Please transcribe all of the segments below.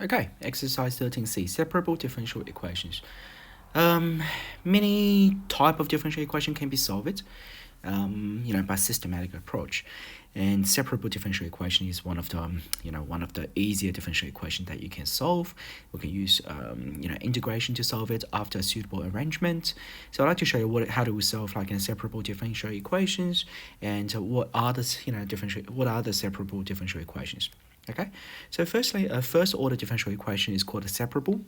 Okay, exercise 13C, separable differential equations. Many type of differential equation can be solved, by systematic approach. And separable differential equation is one of the easier differential equation that you can solve. We can use, integration to solve it after a suitable arrangement. So I'd like to show you how do we solve like separable differential equations and what are the separable differential equations. Okay, so firstly, a first order differential equation is called a separable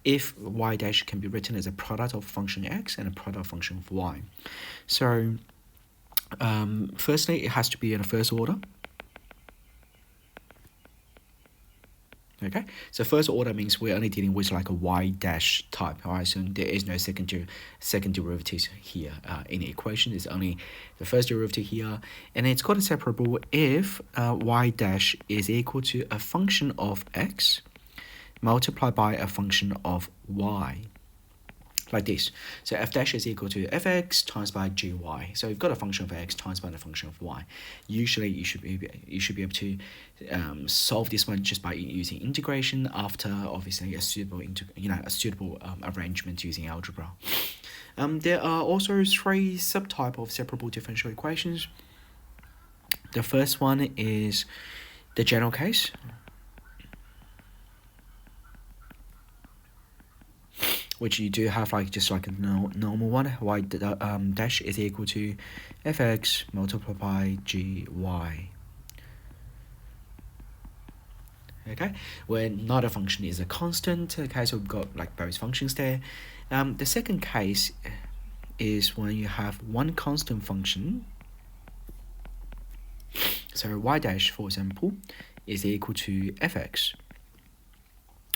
if y dash can be written as a product of function x and a product of function of y. So firstly, it has to be in a first order. Okay, so first order means we're only dealing with like a y dash type. All right, so there is no second derivatives here in the equation. It's only the first derivative here, and it's called a separable if y dash is equal to a function of x multiplied by a function of y. Like this. So f dash is equal to fx times by gy. So you've got a function of x times by the function of y. Usually you should be able to solve this one just by using integration after obviously a suitable arrangement using algebra. There are also three subtype of separable differential equations. The first one is the general case, which you do have like just like a normal one. Y dash is equal to fx multiplied by gy. Okay, where not a function is a constant. Okay, so we've got like both functions there. The second case is when you have one constant function. So y dash, for example, is equal to fx,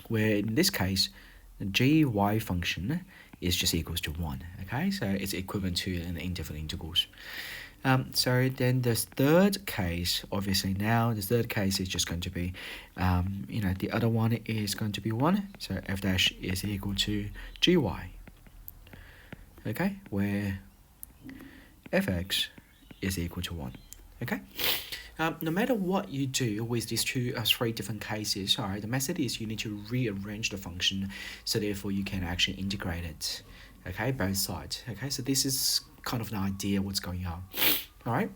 where in this case the gy function is just equals to 1. Okay, so it's equivalent to an indefinite integrals. So then the third case, obviously now the third case is just going to be, the other one is going to be 1. So f dash is equal to gy. Okay, where fx is equal to 1. Okay. No matter what you do with these three different cases, all right, the method is you need to rearrange the function, so therefore you can actually integrate it, okay, both sides. Okay, so this is kind of an idea what's going on. All right.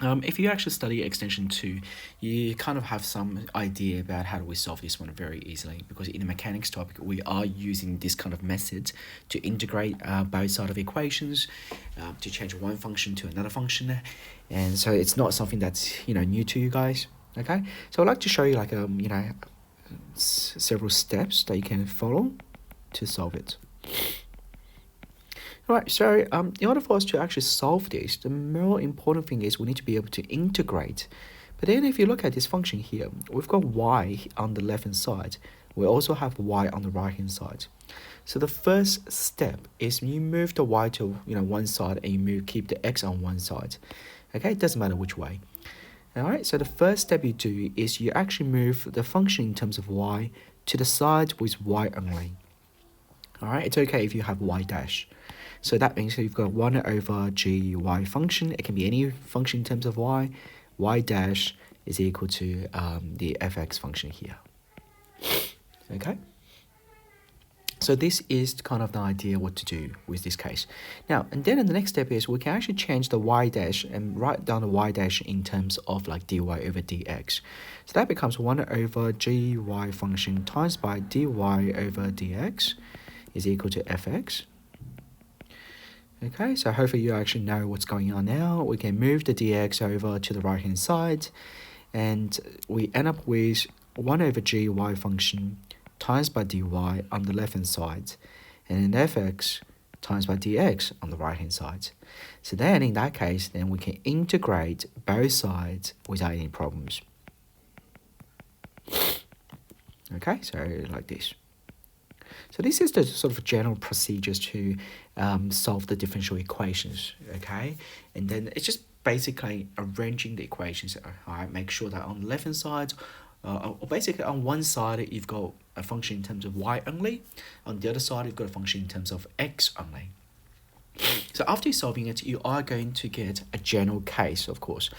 If you actually study extension 2, you kind of have some idea about how do we solve this one very easily, because in the mechanics topic we are using this kind of method to integrate both sides of equations, to change one function to another function, and so it's not something that's new to you guys. Okay, so I'd like to show you like several steps that you can follow to solve it. Alright, so in order for us to actually solve this, the more important thing is we need to be able to integrate. But then if you look at this function here, we've got y on the left hand side. We also have y on the right hand side. So the first step is you move the y to one side and you keep the x on one side. Okay, it doesn't matter which way. Alright, so the first step you do is you actually move the function in terms of y to the side with y only. Alright, it's okay if you have y dash. So that means you've got 1 over gy function. It can be any function in terms of y. Y dash is equal to the fx function here. Okay. So this is kind of the idea what to do with this case. Now, and then the next step is we can actually change the y dash and write down the y dash in terms of like dy over dx. So that becomes 1 over gy function times by dy over dx is equal to fx. Okay, so hopefully you actually know what's going on now. We can move the dx over to the right hand side, and we end up with 1 over gy function times by dy on the left hand side, and then fx times by dx on the right hand side. So then in that case, then we can integrate both sides without any problems. Okay, so like this. So this is the sort of general procedures to solve the differential equations, okay? And then it's just basically arranging the equations. All right, make sure that on the left-hand side, or basically on one side, you've got a function in terms of y only. On the other side, you've got a function in terms of x only. So after solving it, you are going to get a general case, of course.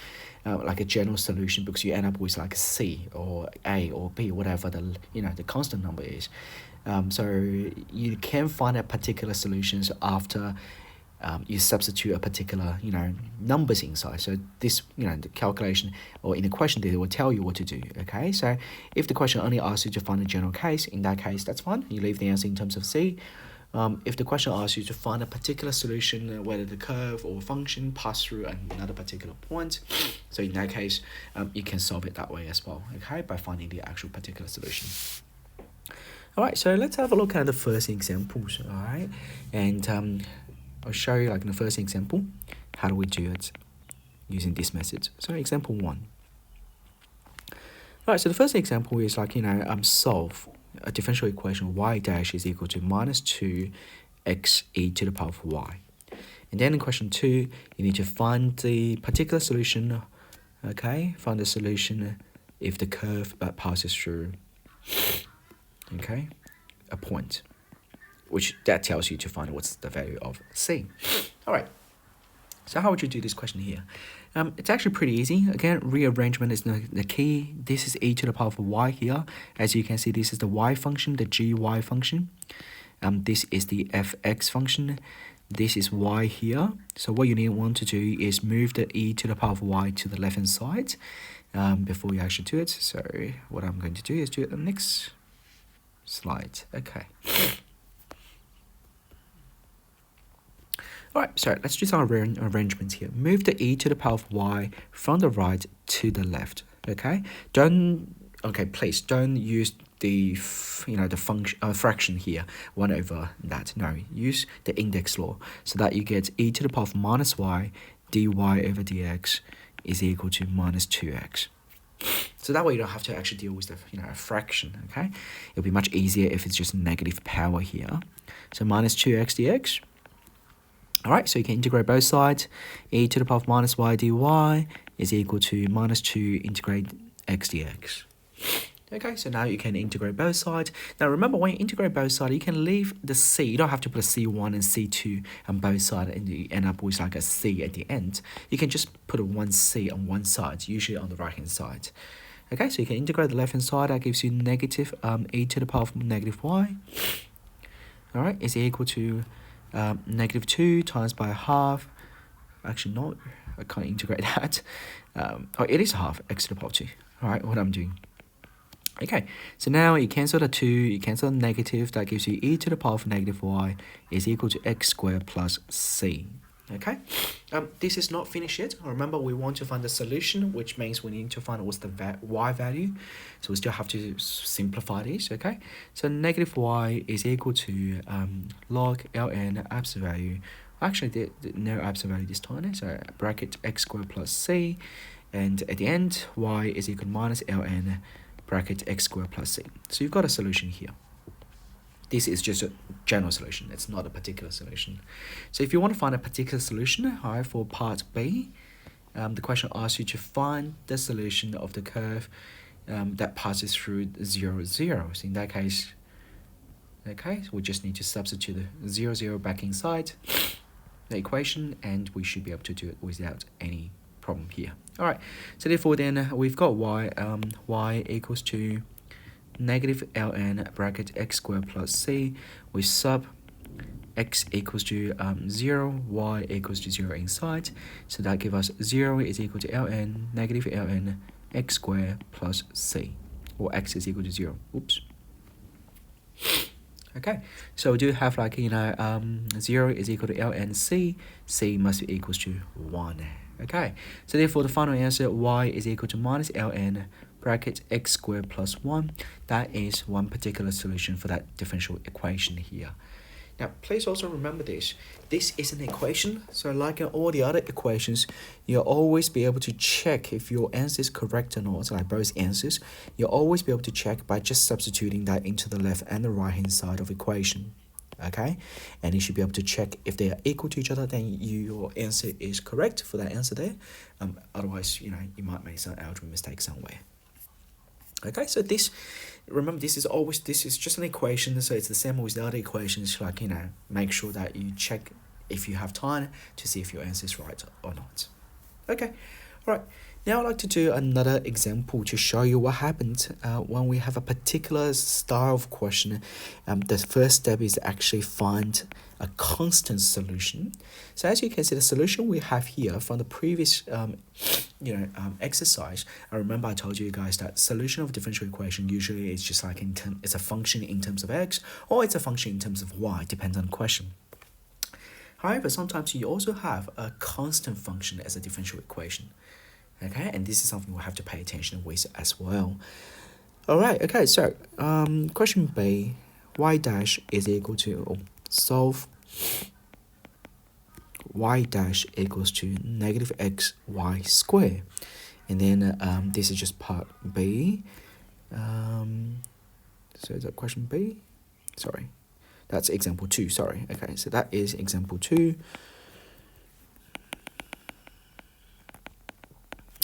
like a general solution, because you end up with like C or A or B, whatever the the constant number is. So you can find a particular solutions after you substitute a particular numbers inside. So this the calculation or in the question they will tell you what to do. Okay, so if the question only asks you to find a general case, in that case that's fine, you leave the answer in terms of C. If the question asks you to find a particular solution, whether the curve or function pass through another particular point, so in that case you can solve it that way as well, okay, by finding the actual particular solution. All right, so let's have a look at the first examples. All right, and I'll show you like in the first example how do we do it using this method. So example 1. Right, so the first example is like solve a differential equation y dash is equal to minus 2 x e to the power of y. And then in question 2, you need to find the particular solution. Okay, find the solution if the curve that passes through a point, which that tells you to find what's the value of C. All right, so how would you do this question here? It's actually pretty easy. Again, rearrangement is the key. This is e to the power of y here. As you can see, this is the y function, the gy function. This is the fx function. This is y here. So what you want to do is move the e to the power of y to the left-hand side before you actually do it. So what I'm going to do is do it on the next slide. Okay. Alright, so let's do some arrangements here. Move the e to the power of y from the right to the left. Okay, please don't use the the function fraction here 1 over that. No, use the index law so that you get e to the power of minus y dy over dx is equal to minus 2x. So that way you don't have to actually deal with the a fraction. Okay, it'll be much easier if it's just negative power here. So minus 2x dx. Alright, so you can integrate both sides. E to the power of minus y dy is equal to minus 2 integrate x dx. Okay, so now you can integrate both sides. Now remember, when you integrate both sides, you can leave the c. You don't have to put a c1 and c2 on both sides and you end up with like a c at the end. You can just put a 1c on one side, usually on the right-hand side. Okay, so you can integrate the left-hand side. That gives you negative e to the power of negative y. Alright, is equal to negative 2 times by half. Actually, no, I can't integrate that. It is half x to the power of 2. All right, what I'm doing. Okay, so now you cancel the 2, you cancel the negative. That gives you e to the power of negative y is equal to x squared plus c. Okay, this is not finished yet. Remember, we want to find the solution, which means we need to find what's the y value. So we still have to simplify this. Okay, so negative y is equal to log ln absolute value. Actually, no absolute value this time. So bracket x squared plus c, and at the end, y is equal to minus ln bracket x squared plus c. So you've got a solution here. This is just a general solution. It's not a particular solution. So if you want to find a particular solution, for part B, the question asks you to find the solution of the curve that passes through 0, 0. So in that case, okay, so we just need to substitute the 0, 0 back inside the equation, and we should be able to do it without any problem here. All right, so therefore then we've got y equals to negative ln bracket x squared plus c. We sub x equals to 0, y equals to 0 inside. So that gives us 0 is equal to ln negative ln x squared plus c, or x is equal to 0. Oops. Okay, so we do have 0 is equal to ln c. C must be equals to 1. Okay, so therefore the final answer, y is equal to minus ln bracket x squared plus 1. That is one particular solution for that differential equation here. Now, please also remember this. This is an equation, so like in all the other equations, you'll always be able to check if your answer is correct or not, like both answers. You'll always be able to check by just substituting that into the left and the right-hand side of equation. Okay, and you should be able to check if they are equal to each other, then your answer is correct for that answer there. Otherwise, you might make some algebra mistake somewhere. Okay, so remember, this is just an equation, so it's the same with the other equations. Make sure that you check if you have time to see if your answer is right or not. Okay, all right. Now I'd like to do another example to show you what happens when we have a particular style of question. The first step is actually find a constant solution. So as you can see, the solution we have here from the previous exercise. I remember I told you guys that solution of differential equation usually is just like it's a function in terms of x, or it's a function in terms of y, depends on the question. However, sometimes you also have a constant function as a differential equation. Okay, and this is something we'll have to pay attention with as well. All right, okay, so question B, y dash is equal to, solve y dash equals to negative x y squared. And then this is just part B. So is that question B? Sorry, that's example 2, sorry. Okay, so that is example 2.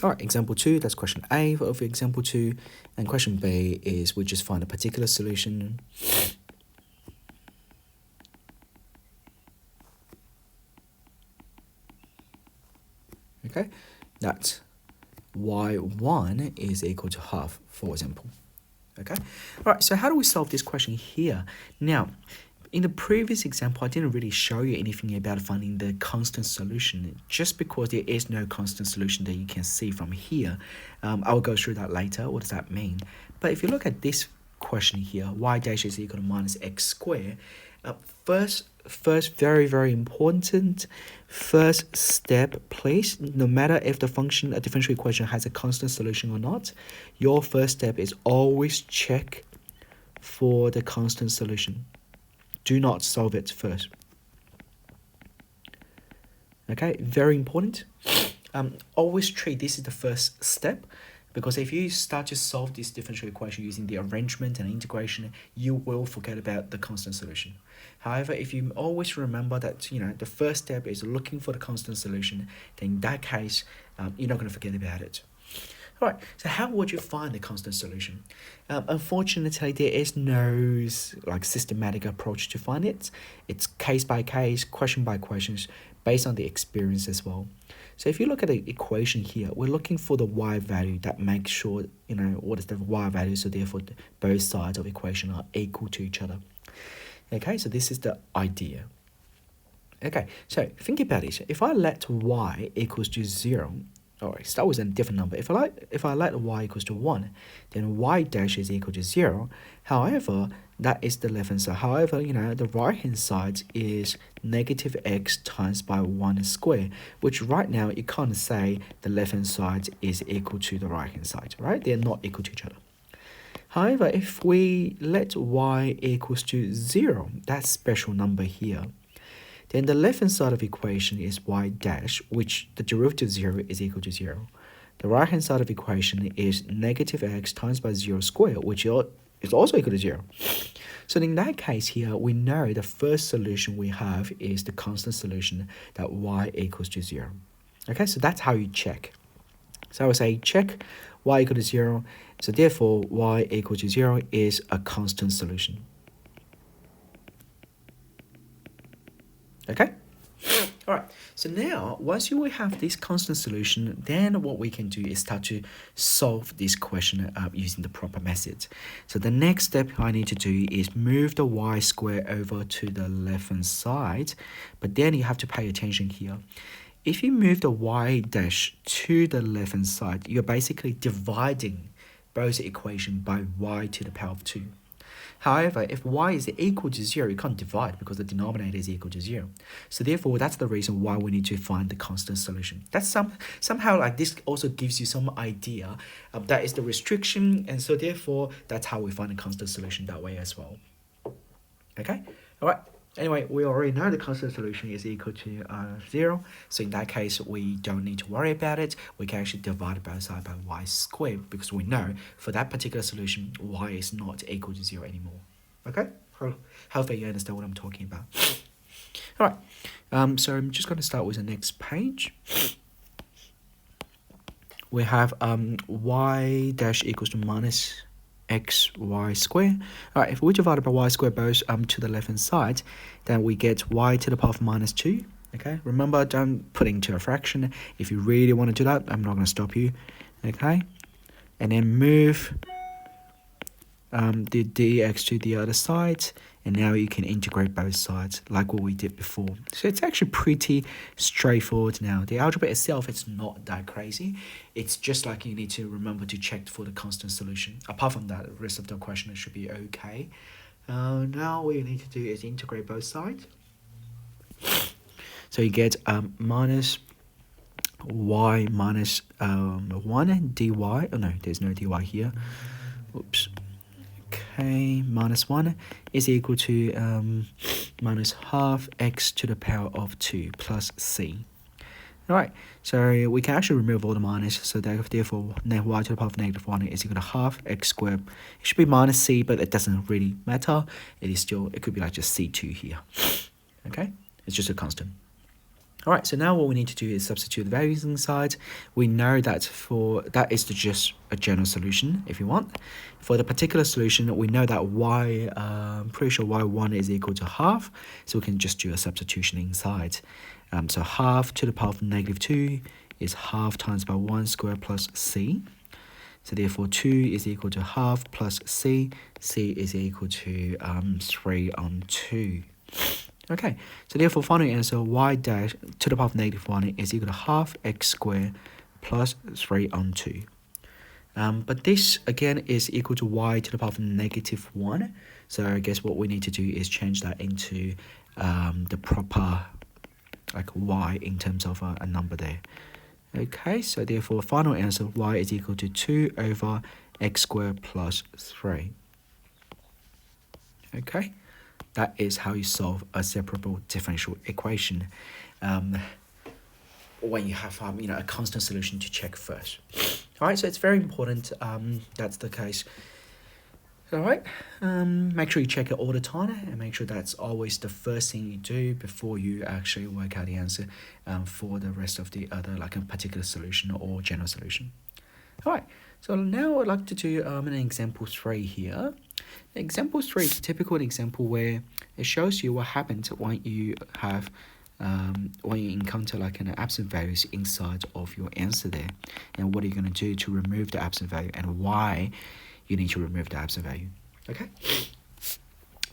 All right, example 2, that's question A of example 2. And question B is we just find a particular solution. Okay, that y1 is equal to half, for example. Okay, all right, so how do we solve this question here? Now, in the previous example, I didn't really show you anything about finding the constant solution, just because there is no constant solution that you can see from here. I'll go through that later. What does that mean? But if you look at this question here, y dash is equal to minus x squared. First, very important, first step, please, no matter if the function, a differential equation has a constant solution or not, your first step is always check for the constant solution. Do not solve it first. Okay, very important. Always treat this as the first step, because if you start to solve this differential equation using the arrangement and integration, you will forget about the constant solution. However, if you always remember that the first step is looking for the constant solution, then in that case, you're not going to forget about it. All right, so how would you find the constant solution? Unfortunately, there is no systematic approach to find it. It's case by case, question by questions, based on the experience as well. So if you look at the equation here, we're looking for the y value that makes sure, what is the y value, so therefore both sides of the equation are equal to each other. Okay, so this is the idea. Okay, so think about it. If I let y equals to 0, start with a different number. If I let y equals to 1, then y dash is equal to 0. However, that is the left hand side. However, the right hand side is negative x times by 1 squared, which right now you can't say the left hand side is equal to the right hand side, right? They're not equal to each other. However, if we let y equals to 0, that special number here, then the left hand side of the equation is y dash, which the derivative of 0 is equal to 0. The right hand side of the equation is negative x times by 0 squared, which is also equal to 0. So in that case here, we know the first solution we have is the constant solution, that y equals to 0. Okay, so that's how you check. So I would say check y equal to 0. So therefore, y equal to 0 is a constant solution. Okay? All right, so now once you have this constant solution, then what we can do is start to solve this question using the proper method. So the next step I need to do is move the y square over to the left hand side, but then you have to pay attention here. If you move the y dash to the left hand side, you're basically dividing both equation by y to the power of 2. However, if y is equal to 0, you can't divide because the denominator is equal to 0. So therefore, that's the reason why we need to find the constant solution. That's somehow like this also gives you some idea. That is the restriction, and so therefore, that's how we find a constant solution that way as well. Okay? All right. Anyway, we already know the constant solution is equal to 0. So in that case, we don't need to worry about it. We can actually divide both sides by y squared, because we know for that particular solution, y is not equal to 0 anymore. Okay? Hopefully you understand what I'm talking about. All right. So I'm just going to start with the next page. We have y dash equals to minus xy squared. All right, if we divide by y squared both to the left hand side, then we get y to the power of minus 2. Okay, remember, don't put it into a fraction. If you really want to do that, I'm not going to stop you. Okay, and then move the dx to the other side, and now you can integrate both sides like what we did before. So it's actually pretty straightforward now. The algebra itself, it's not that crazy. It's just like you need to remember to check for the constant solution. Apart from that, the rest of the question should be okay. Now what you need to do is integrate both sides. So you get minus y minus 1 dy. Oh no, there's no dy here. Oops. Okay, minus 1 is equal to minus half x to the power of 2 plus c. Alright, so we can actually remove all the minus, so therefore y to the power of negative 1 is equal to half x squared. It should be minus c, but it doesn't really matter. It could be like just c2 here. Okay, it's just a constant. Alright, so now what we need to do is substitute the values inside. We know that that is just a general solution, if you want. For the particular solution, we know that y, I'm pretty sure y1 is equal to half, so we can just do a substitution inside. So half to the power of negative 2 is half times by 1 squared plus c. So therefore 2 is equal to half plus c. c is equal to 3 on 2. Okay, so therefore final answer y dash to the power of negative 1 is equal to half x squared plus 3 on 2. But this again is equal to y to the power of negative 1. So I guess what we need to do is change that into the proper like y in terms of a number there. Okay, so therefore final answer y is equal to 2 over x squared plus 3. Okay. That is how you solve a separable differential equation when you have a constant solution to check first. All right, so it's very important that's the case. All right, make sure you check it all the time and make sure that's always the first thing you do before you actually work out the answer for the rest of the other, like a particular solution or general solution. All right, so now I'd like to do an example 3 here. Example 3 is a typical example where it shows you what happens when you have when you encounter like an absent values inside of your answer there, and what are you going to do to remove the absent value and why you need to remove the absent value. Okay,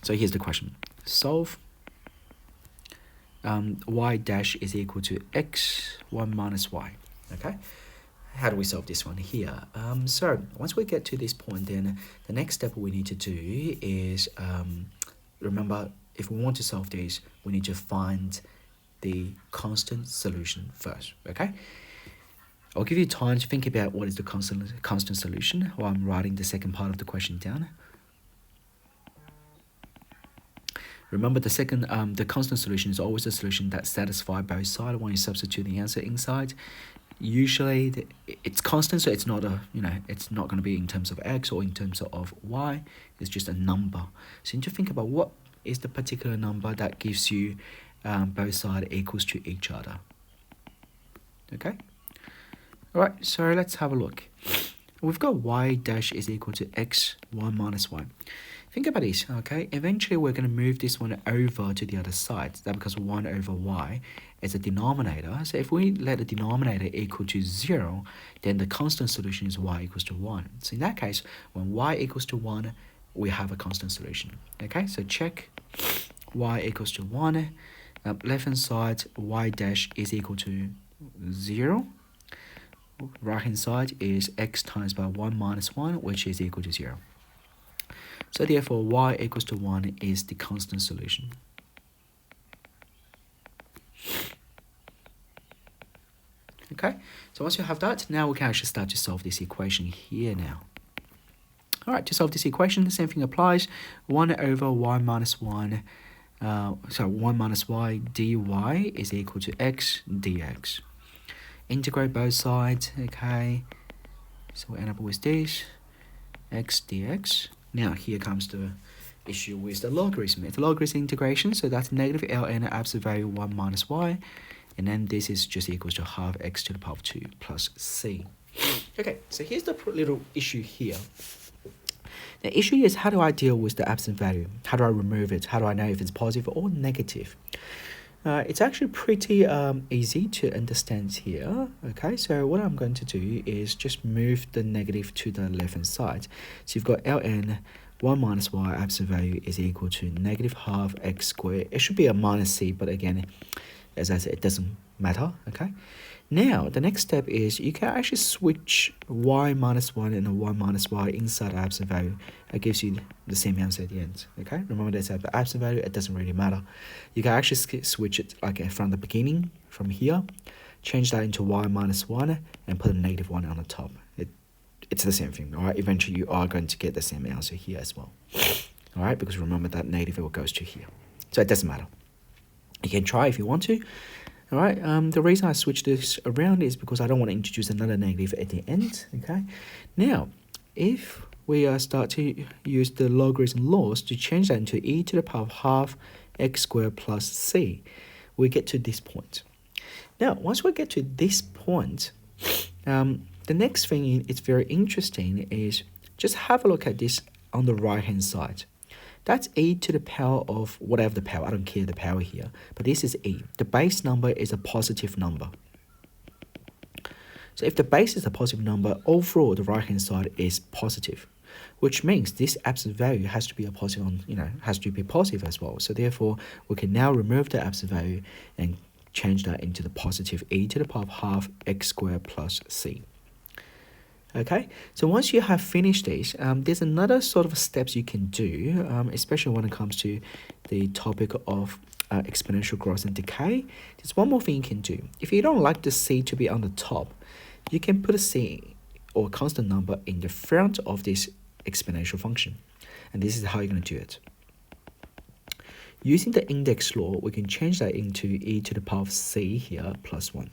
so here's the question. Solve y dash is equal to x 1 minus y. Okay, how do we solve this one here? So once we get to this point, then the next step we need to do is remember, if we want to solve this, we need to find the constant solution first. Okay, I'll give you time to think about what is the constant solution while I'm writing the second part of the question down. Remember, the constant solution is always a solution that satisfies both sides when you substitute the answer inside. Usually it's constant, so it's not it's not going to be in terms of x or in terms of y. It's just a number. So you need to think about what is the particular number that gives you both sides equals to each other. Okay. All right. So let's have a look. We've got y dash is equal to x 1 minus y. Think about this, okay? Eventually, we're going to move this one over to the other side. That's because 1 over y is a denominator. So if we let the denominator equal to 0, then the constant solution is y equals to 1. So in that case, when y equals to 1, we have a constant solution. Okay, so check y equals to 1. Left-hand side, y dash is equal to 0. Right-hand side is x times by 1 minus 1, which is equal to 0. So therefore, y equals to 1 is the constant solution. Okay, so once you have that, now we can actually start to solve this equation here now. All right, to solve this equation, the same thing applies. 1 over y minus 1, 1 minus y dy is equal to x dx. Integrate both sides, okay. So we end up with this, x dx. Now here comes the issue with the logarithm. It's a logarithm integration, so that's negative ln absolute value 1 minus y. And then this is just equals to half x to the power of 2 plus c. Okay, so here's the little issue here. The issue is, how do I deal with the absent value? How do I remove it? How do I know if it's positive or negative? It's actually pretty easy to understand here. Okay, so what I'm going to do is just move the negative to the left-hand side. So you've got ln 1 minus y absolute value is equal to negative half x squared. It should be a minus c, but again, as I said, it doesn't matter. Okay. Now, the next step is you can actually switch y minus 1 and a y minus y inside absolute value. It gives you the same answer at the end. Okay, remember that at the absolute value, it doesn't really matter. You can actually switch it like from the beginning, from here, change that into y minus 1 and put a negative 1 on the top. It's the same thing, all right? Eventually, you are going to get the same answer here as well, all right? Because remember that negative goes to here. So it doesn't matter. You can try if you want to. All right, the reason I switched this around is because I don't want to introduce another negative at the end, okay? Now, if we start to use the logarithm laws to change that into e to the power of half x squared plus c, we get to this point. Now, once we get to this point, the next thing it's very interesting is just have a look at this on the right-hand side. That's e to the power of whatever the power. I don't care the power here. But this is e. The base number is a positive number. So if the base is a positive number, overall the right-hand side is positive, which means this absolute value has to be a positive has to be positive as well. So therefore, we can now remove the absolute value and change that into the positive e to the power of half x squared plus c. Okay, so once you have finished this, there's another sort of steps you can do, especially when it comes to the topic of exponential growth and decay. There's one more thing you can do. If you don't like the c to be on the top, you can put a c or constant number in the front of this exponential function. And this is how you're going to do it. Using the index law, we can change that into e to the power of c here plus 1.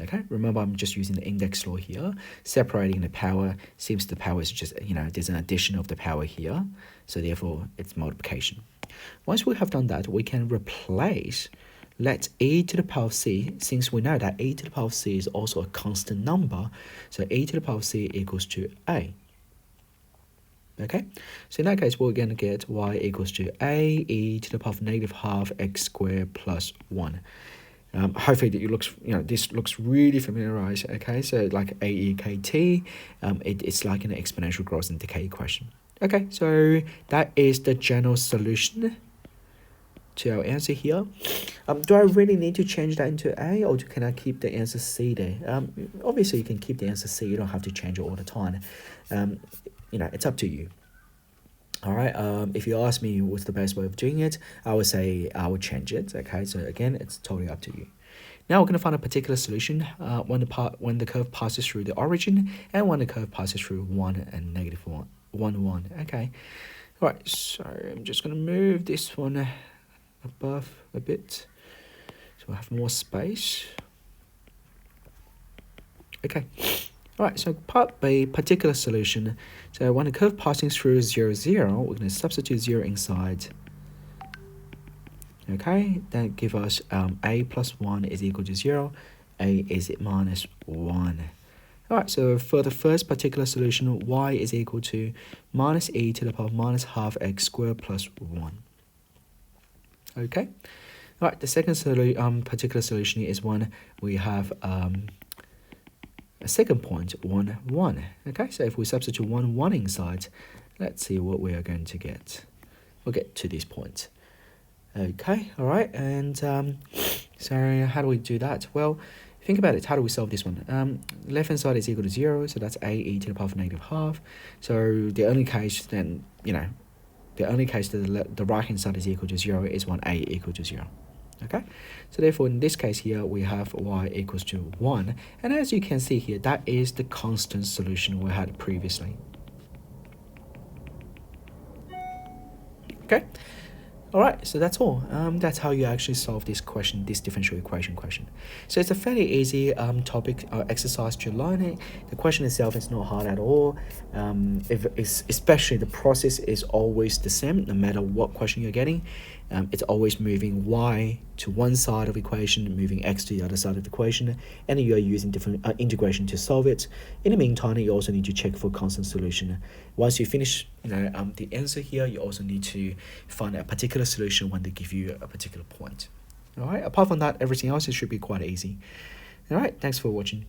Okay, remember I'm just using the index law here. Separating the power, seems the power is just, there's an addition of the power here. So therefore, it's multiplication. Once we have done that, we can replace, let e to the power of c, since we know that e to the power of c is also a constant number. So e to the power of c equals to a. Okay, so in that case, we're going to get y equals to a e to the power of negative half x squared plus 1. Hopefully that this looks really familiarized. Okay, so like AEKT, it's like an exponential growth and decay equation. Okay, so that is the general solution to our answer here. Do I really need to change that into A, or can I keep the answer C there? Obviously you can keep the answer C. You don't have to change it all the time. It's up to you. All right, if you ask me what's the best way of doing it, I would say I would change it. Okay, so again, it's totally up to you. Now we're going to find a particular solution when the curve passes through the origin and when the curve passes through 1 and negative 1, 1. Okay, all right, so I'm just going to move this one above a bit so we have more space. Okay. All right, so part B, particular solution. So when the curve passing through 0, 0, we're going to substitute 0 inside. Okay, that give us a plus 1 is equal to 0. A is minus 1. All right, so for the first particular solution, y is equal to minus e to the power of minus half x squared plus 1. Okay. All right, the second particular solution is when we have a second point, 1, 1. Okay, so if we substitute 1, 1 inside, let's see what we are going to get. We'll get to this point. Okay, all right, and so how do we do that? Well, think about it. How do we solve this one? Left-hand side is equal to 0, so that's a e to the power of negative half. So the only case then, the only case that the right-hand side is equal to 0 is when a equal to 0. Okay, so therefore in this case here we have y equals to 1, and as you can see here, that is the constant solution we had previously. Okay, all right, so that's all. That's how you actually solve this question, this differential equation question. So it's a fairly easy topic exercise to learn it. The question itself is not hard at all. Especially the process is always the same no matter what question you're getting. It's always moving y to one side of the equation, moving x to the other side of the equation, and you are using different integration to solve it. In the meantime, you also need to check for constant solution. Once you finish, the answer here, you also need to find a particular solution when they give you a particular point. All right. Apart from that, everything else should be quite easy. All right. Thanks for watching.